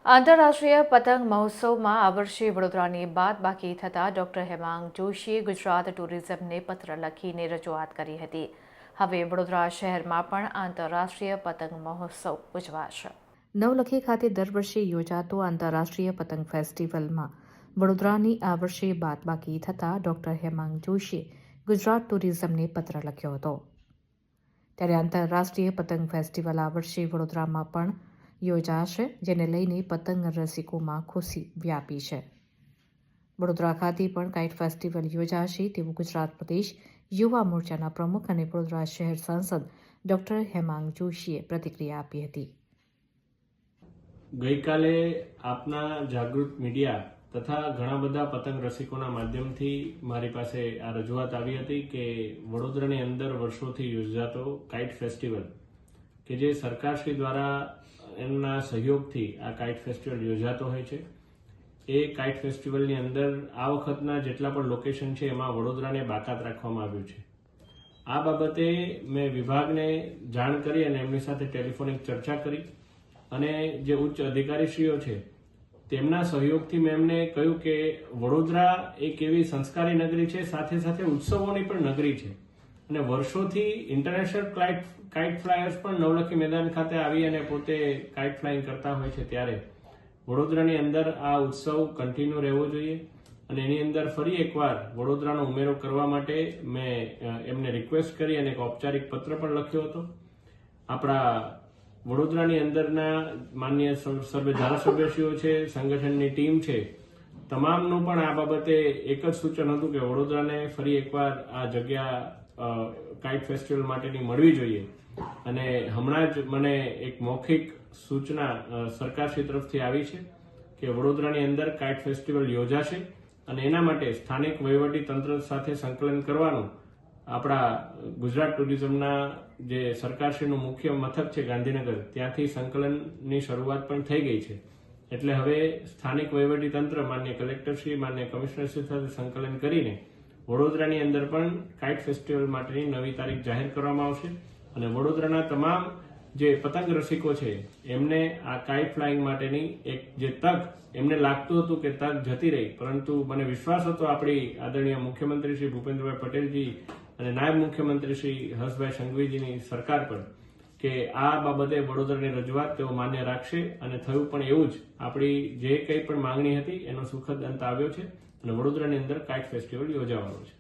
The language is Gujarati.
આંતરરાષ્ટ્રીય પતંગ મહોત્સવમાં આ વર્ષે વડોદરાની બાદ બાકી થતાં ડોક્ટર હેમાંગ જોશીએ ગુજરાત ટુરિઝમને પત્ર લખીને રજૂઆત કરી હતી. હવે વડોદરા શહેરમાં પણ આંતરરાષ્ટ્રીય પતંગ મહોત્સવ ઉજવાશે. નવલખી ખાતે દર વર્ષે યોજાતો આંતરરાષ્ટ્રીય પતંગ ફેસ્ટિવલમાં વડોદરાની આ વર્ષે બાદ બાકી થતાં ડોક્ટર હેમાંગ જોશીએ ગુજરાત ટુરિઝમને પત્ર લખ્યો હતો. ત્યારે આંતરરાષ્ટ્રીય પતંગ ફેસ્ટિવલ આ વર્ષે વડોદરામાં પણ યોજાશે, જેને લઈને પતંગ રસિકોમાં ખુશી વ્યાપી છે. વડોદરા ખાતે પણ કાઇટ ફેસ્ટિવલ યોજાશે તેવું ગુજરાત પ્રદેશ યુવા મોરચાના પ્રમુખ અને વડોદરા શહેર સાંસદ ડોક્ટર હેમાંગ જોશીએ પ્રતિક્રિયા આપી હતી. ગઈકાલે આપના જાગૃત મીડિયા તથા ઘણા બધા પતંગ રસિકોના માધ્યમથી મારી પાસે આ રજૂઆત આવી હતી કે વડોદરાની અંદર વર્ષોથી યોજાતો કાઇટ ફેસ્ટિવલ કે જે સરકારશ્રી દ્વારા એમના સહયોગથી આ કાઇટ ફેસ્ટિવલ યોજાતો હોય છે. એ કાઇટ ફેસ્ટિવલની અંદર આ વખતના જેટલા પણ લોકેશન છે એમાં વડોદરાને બાકાત રાખવામાં આવ્યું છે. આ બાબતે મેં વિભાગને જાણ કરી અને એમની સાથે ટેલિફોનિક ચર્ચા કરી અને જે ઉચ્ચ અધિકારીશ્રીઓ છે તેમના સહયોગથી મેં એમને કહ્યું કે વડોદરા એક એવી સંસ્કારી નગરી છે, સાથે સાથે ઉત્સવોની પણ નગરી છે અને વર્ષોથી ઇન્ટરનેશનલ કાઇટ ફ્લાયર્સ પણ નવલખી મેદાન ખાતે આવી અને પોતે કાઇટ ફ્લાઇંગ કરતા હોય છે. ત્યારે વડોદરાની અંદર આ ઉત્સવ કન્ટિન્યુ રહેવો જોઈએ અને એની અંદર ફરી એકવાર વડોદરાનો ઉમેરો કરવા માટે મેં એમને રિક્વેસ્ટ કરી અને એક ઔપચારિક પત્ર પણ લખ્યો હતો. આપણા વડોદરાની અંદરના માન્ય સર્વે ધારાસભ્યશ્રીઓ છે, સંગઠનની ટીમ છે, તમામનું પણ આ બાબતે એક જ સૂચન હતું કે વડોદરાને ફરી એકવાર આ જગ્યા કાઇટ ફેસ્ટિવલ માટેની મળવી જોઈએ. અને હમણાં જ મને એક મૌખિક સૂચના સરકારશ્રી તરફથી આવી છે કે વડોદરાની અંદર કાઇટ ફેસ્ટિવલ યોજાશે અને એના માટે સ્થાનિક વહીવટી તંત્ર સાથે સંકલન કરવાનું આપણા ગુજરાત ટુરિઝમના જે સરકારશ્રીનું મુખ્ય મથક છે ગાંધીનગર, ત્યાંથી સંકલનની શરૂઆત પણ થઈ ગઈ છે. એટલે હવે સ્થાનિક વહીવટી તંત્ર માન્ય કલેક્ટરશ્રી, માન્ય કમિશનરશ્રી સાથે સંકલન કરીને વડોદરાની અંદર પણ કાઇટ ફેસ્ટિવલ માટેની નવી તારીખ જાહેર કરવામાં આવશે અને વડોદરાના તમામ જે પતંગ રસિકો છે એમને આ કાઇટ ફ્લાઇંગ માટેની એક જે તક એમને લાગતું હતું કે તક જતી રહી, પરંતુ મને વિશ્વાસ હતો આપણી આદરણીય મુખ્યમંત્રી શ્રી ભૂપેન્દ્રભાઈ પટેલજી અને નાયબ મુખ્યમંત્રી શ્રી હર્ષભાઈ સંઘવીજીની સરકાર પર કે આ બાબતે વડોદરાની રજૂઆત તેઓ માન્ય રાખશે અને થયું પણ એવું જ. આપણી જે કંઈ પણ માંગણી હતી એનો સુખદ અંત આવ્યો છે અને વડોદરાની અંદર કાઇટ ફેસ્ટિવલ યોજાવાનો છે.